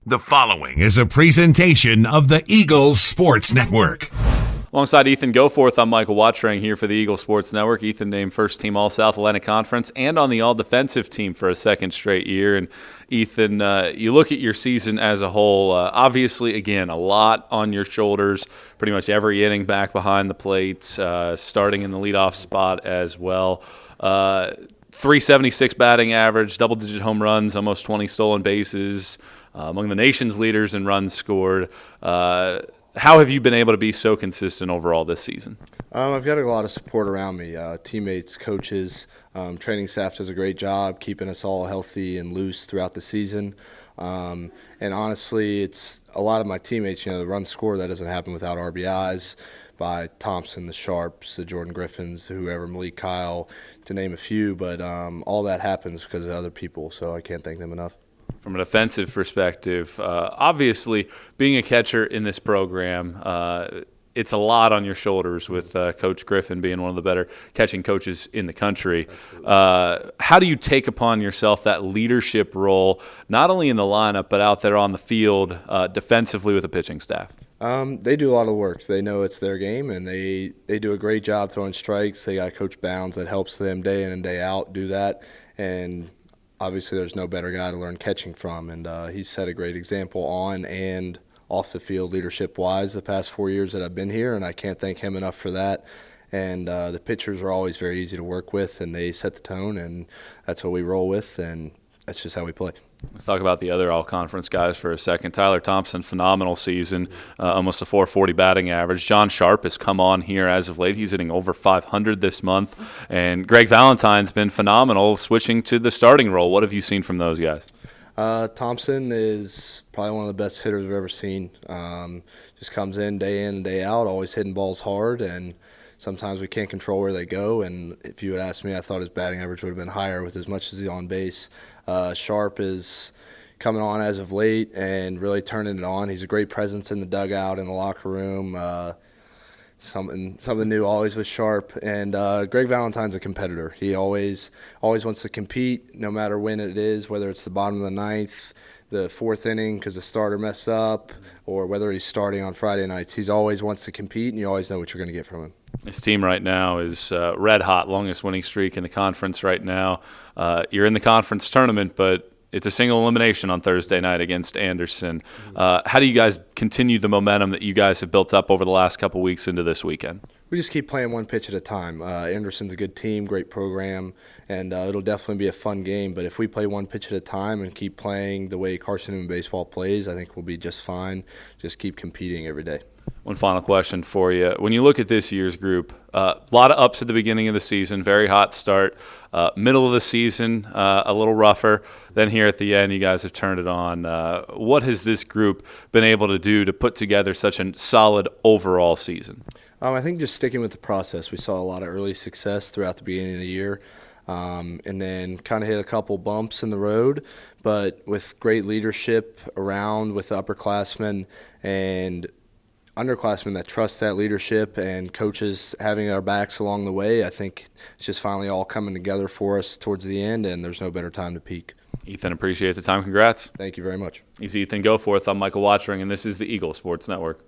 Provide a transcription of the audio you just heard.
The following is a presentation of the Eagles Sports Network. Alongside Ethan Goforth, I'm Michael Watchring here for the Eagles Sports Network. Ethan named first team All-South Atlantic Conference and on the all-defensive team for a second straight year. And Ethan, you look at your season as a whole, obviously, again, a lot on your shoulders, pretty much every inning back behind the plate, starting in the leadoff spot as well. 376 batting average, double-digit home runs, almost 20 stolen bases, among the nation's leaders in runs scored. How have you been able to be so consistent overall this season? I've got a lot of support around me, teammates, coaches, training staff does a great job keeping us all healthy and loose throughout the season. And honestly, it's a lot of my teammates, the run score, that doesn't happen without RBIs by Thompson, the Sharps, the Jordan Griffins, whoever, Malik Kyle, to name a few. But all that happens because of other people, so I can't thank them enough. From an offensive perspective, obviously being a catcher in this program, it's a lot on your shoulders with Coach Griffin being one of the better catching coaches in the country. How do you take upon yourself that leadership role, not only in the lineup but out there on the field defensively with the pitching staff? They do a lot of work. They know it's their game, and they do a great job throwing strikes. They got Coach Bounds that helps them day in and day out do that. And obviously there's no better guy to learn catching from, and he's set a great example on and off the field leadership-wise the past 4 years that I've been here, and I can't thank him enough for that. And the pitchers are always very easy to work with, and they set the tone, and that's what we roll with, and that's just how we play. Let's talk about the other all-conference guys for a second. Tyler Thompson, phenomenal season, almost a 440 batting average. John Sharp has come on here as of late. He's hitting over 500 this month. And Greg Valentine's been phenomenal, switching to the starting role. What have you seen from those guys? Thompson is probably one of the best hitters I've ever seen. Just comes in and day out, always hitting balls hard, and sometimes we can't control where they go. And if you had asked me, I thought his batting average would have been higher with as much as he's on base. Sharp is coming on as of late and really turning it on. He's a great presence in the dugout, in the locker room. Something new always with Sharp. And Greg Valentine's a competitor. He always wants to compete, no matter when it is, whether it's the bottom of the ninth, the fourth inning because the starter messed up, or whether he's starting on Friday nights. He always wants to compete, and you always know what you're going to get from him. His team right now is red hot, longest winning streak in the conference right now. You're in the conference tournament, but it's a single elimination on Thursday night against Anderson. How do you guys continue the momentum that you guys have built up over the last couple weeks into this weekend? We just keep playing one pitch at a time. Anderson's a good team, great program, and it'll definitely be a fun game. But if we play one pitch at a time and keep playing the way Carson-Newman baseball plays, I think we'll be just fine. Just keep competing every day. One final question for you. When you look at this year's group, a lot of ups at the beginning of the season, very hot start. Middle of the season, a little rougher. Then here at the end, you guys have turned it on. What has this group been able to do to put together such a solid overall season? I think just sticking with the process. We saw a lot of early success throughout the beginning of the year, and then kind of hit a couple bumps in the road. But with great leadership around with the upperclassmen and underclassmen that trust that leadership and coaches having our backs along the way, I think it's just finally all coming together for us towards the end, and there's no better time to peak. Ethan, appreciate the time. Congrats. Thank you very much. He's Ethan Goforth. I'm Michael Watchring, and this is the Eagles Sports Network.